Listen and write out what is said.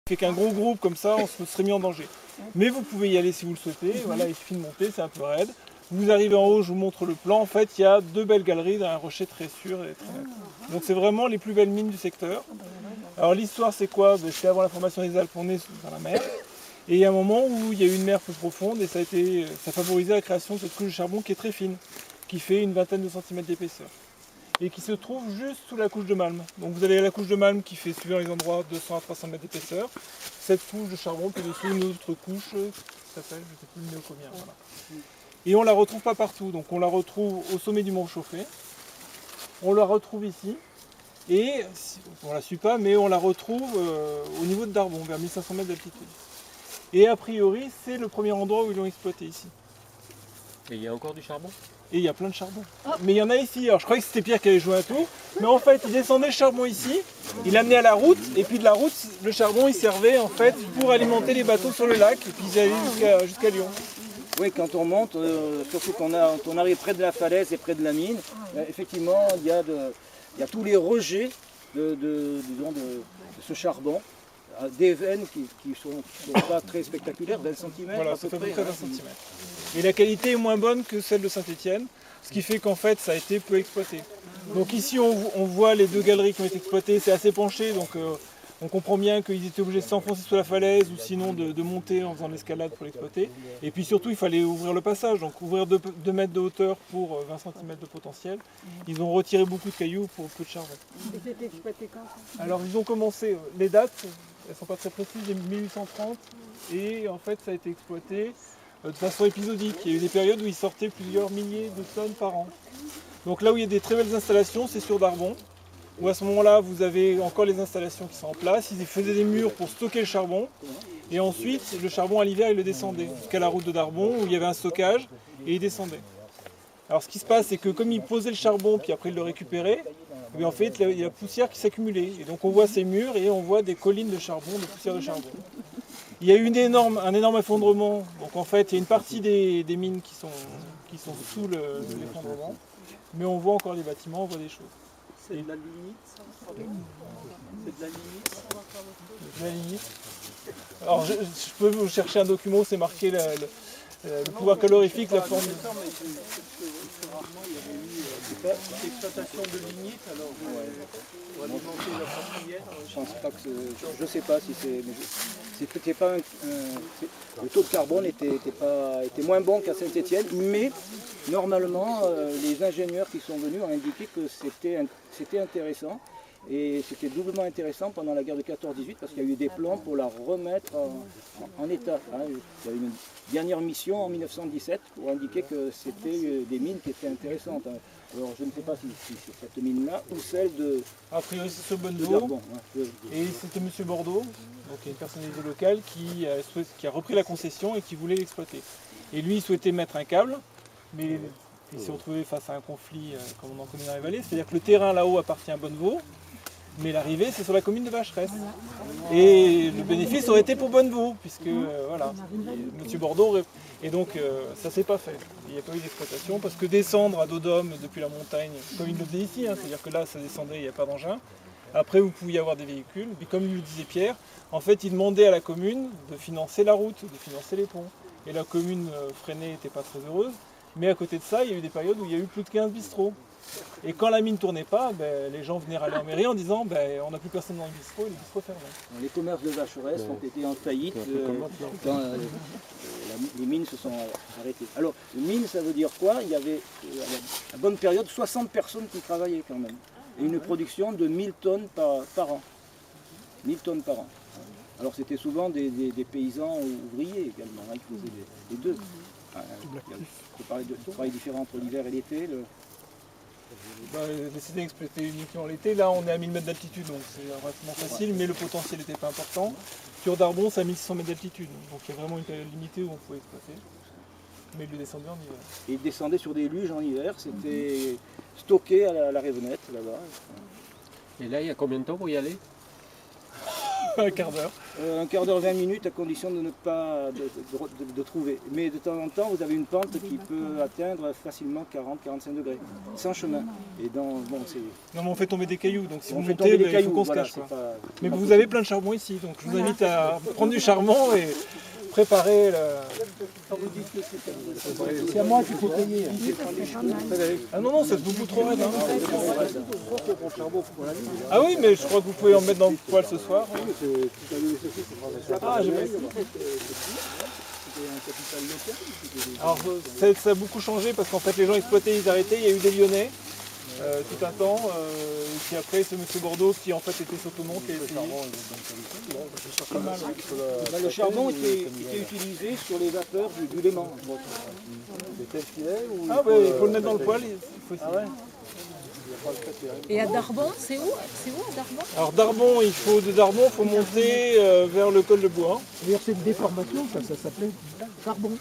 fait qu'un gros groupe comme ça, on se serait mis en danger. Mais vous pouvez y aller si vous le souhaitez. Voilà, il suffit de monter, c'est un peu raide. Vous arrivez en haut, je vous montre le plan. En fait, il y a 2 belles galeries d'un rocher très sûr et très net. Donc c'est vraiment les plus belles mines du secteur. Alors l'histoire c'est quoi? C'est avant la formation des Alpes, on est dans la mer. Et il y a un moment où il y a eu une mer plus profonde et ça a favorisé la création de cette couche de charbon qui est très fine, qui fait une vingtaine de centimètres d'épaisseur. Et qui se trouve juste sous la couche de malme. Donc vous avez la couche de malme qui fait, suivant les endroits, 200 à 300 mètres d'épaisseur. Cette couche de charbon, puis dessous une autre couche qui s'appelle, je ne sais plus, le néocomien. Voilà. Et on ne la retrouve pas partout. Donc on la retrouve au sommet du Mont Chauffé. On la retrouve ici. Et on ne la suit pas, mais on la retrouve au niveau de Darbon, vers 1500 mètres d'altitude. Et a priori, c'est le premier endroit où ils l'ont exploité ici. Et il y a encore du charbon? Et il y a plein de charbon. Mais il y en a ici. Alors je croyais que c'était Pierre qui avait joué un tour. Mais en fait, il descendait le charbon ici, il l'amenait à la route, et puis de la route, le charbon il servait en fait pour alimenter les bateaux sur le lac, et puis ils allaient jusqu'à Lyon. Oui, quand on monte, surtout quand on arrive près de la falaise et près de la mine, effectivement, il y a tous les rejets de ce charbon, des veines qui ne sont pas très spectaculaires, 20 cm. Voilà, ça fait à peu près 20 cm. Et la qualité est moins bonne que celle de Saint-Étienne, ce qui fait qu'en fait ça a été peu exploité. Donc ici on voit les 2 galeries qui ont été exploitées, c'est assez penché, donc on comprend bien qu'ils étaient obligés de s'enfoncer sous la falaise ou sinon de monter en faisant de l'escalade pour l'exploiter. Et puis surtout il fallait ouvrir le passage, donc ouvrir 2 mètres de hauteur pour 20 cm de potentiel. Ils ont retiré beaucoup de cailloux pour peu de charbon. Et c'était exploité quand? Alors ils ont commencé, les dates, elles ne sont pas très précises, dès 1830, et en fait ça a été exploité de façon épisodique. Il y a eu des périodes où ils sortaient plusieurs milliers de tonnes par an. Donc là où il y a des très belles installations, c'est sur Darbon, où à ce moment-là vous avez encore les installations qui sont en place. Ils faisaient des murs pour stocker le charbon, et ensuite le charbon à l'hiver il le descendait jusqu'à la route de Darbon où il y avait un stockage et il descendait. Alors ce qui se passe c'est que comme ils posaient le charbon puis après ils le récupéraient, et en fait il y a la poussière qui s'accumulait. Et donc on voit ces murs et on voit des collines de charbon, de poussière de charbon. Il y a eu un énorme effondrement, donc en fait il y a une partie des mines qui sont sous l'effondrement, mais on voit encore les bâtiments, on voit des choses. C'est de la lignite, ça? C'est de la lignite? De la lignite. Alors je peux vous chercher un document où c'est marqué le pouvoir calorifique, la forme de... Rarement il y avait eu cette exploitation de lignite, alors pour alimenter la portière. Je pense pas que je ne sais pas si c'était pas le taux de carbone était moins bon qu'à Saint-Étienne, mais normalement les ingénieurs qui sont venus ont indiqué que c'était intéressant. Et c'était doublement intéressant pendant la guerre de 14-18 parce qu'il y a eu des plans pour la remettre en état. Il y a eu une dernière mission en 1917 pour indiquer que c'était des mines qui étaient intéressantes. Alors je ne sais pas si c'est cette mine-là ou celle de... A priori c'est ce Bonneau, et c'était M. Bordeaux, donc une personnalité locale qui a repris la concession et qui voulait l'exploiter. Et lui il souhaitait mettre un câble, mais il s'est retrouvé face à un conflit comme on en connaît dans les vallées, c'est-à-dire que le terrain là-haut appartient à Bonnevaux, mais l'arrivée c'est sur la commune de Vacheresse. Et le bénéfice aurait été pour Bonnevaux, puisque voilà, M. Bordeaux... Et donc ça s'est pas fait. Il n'y a pas eu d'exploitation, parce que descendre à dos d'homme depuis la montagne, comme il le faisait ici, c'est-à-dire que là ça descendait, il n'y a pas d'engin. Après vous pouviez avoir des véhicules, mais comme le disait Pierre, en fait il demandait à la commune de financer la route, de financer les ponts. Et la commune freinée n'était pas très heureuse, mais à côté de ça il y a eu des périodes où il y a eu plus de 15 bistrots. Et quand la mine ne tournait pas, les gens venaient râler en mairie en disant on n'a plus personne dans le bistrot et le bistrot fermé. Les commerces de Vacheresse ont été en faillite quand les mines se sont arrêtées. Alors, mine, ça veut dire quoi? Il y avait à la bonne période 60 personnes qui travaillaient quand même. Et une production de 1000 tonnes par an. 1000 tonnes par an. Alors c'était souvent des paysans ouvriers également, qui faisaient les deux. Il faut parler de travail différent entre l'hiver et l'été. Décider d'exploiter uniquement l'été, là on est à 1000 mètres d'altitude, donc c'est relativement facile, mais le potentiel n'était pas important. Sur Darbon c'est à 1600 mètres d'altitude, donc il y a vraiment une période limitée où on pouvait exploiter. Mais il le descendait en hiver. Et il descendait sur des luges en hiver, c'était stocké à la Ravenette là-bas. Et là, il y a combien de temps pour y aller? Un quart d'heure. Un quart d'heure, 20 minutes, à condition de ne pas de trouver. Mais de temps en temps, vous avez une pente qui peut atteindre facilement 40-45 degrés, sans chemin. Et bon, c'est... Non, mais on fait tomber des cailloux, donc si On vous fait montez, tomber des il faut cailloux, qu'on se voilà, cache. c'est Quoi. pas... Mais vous avez plein de charbon ici, donc je vous invite à prendre du charbon et préparer le... C'est à moi qu'il faut payer. Ah non, c'est beaucoup trop raide. Hein. Ah oui, mais je crois que vous pouvez en mettre dans le poêle ce soir. Ah, j'ai pas... Alors ça a beaucoup changé parce qu'en fait les gens exploitaient, ils arrêtaient, il y a eu des Lyonnais tout un temps, et puis après c'est M. Bordeaux qui en fait était Sotomont qui a essayé. Le charbon était utilisé sur les vapeurs du Léman. Ah ouais, il faut le mettre dans le poêle. Et à Darbon, c'est où? C'est où à Darbon? Alors Darbon, il faut monter vers le col de Bois. D'ailleurs, c'est une déformation, ça s'appelait charbon.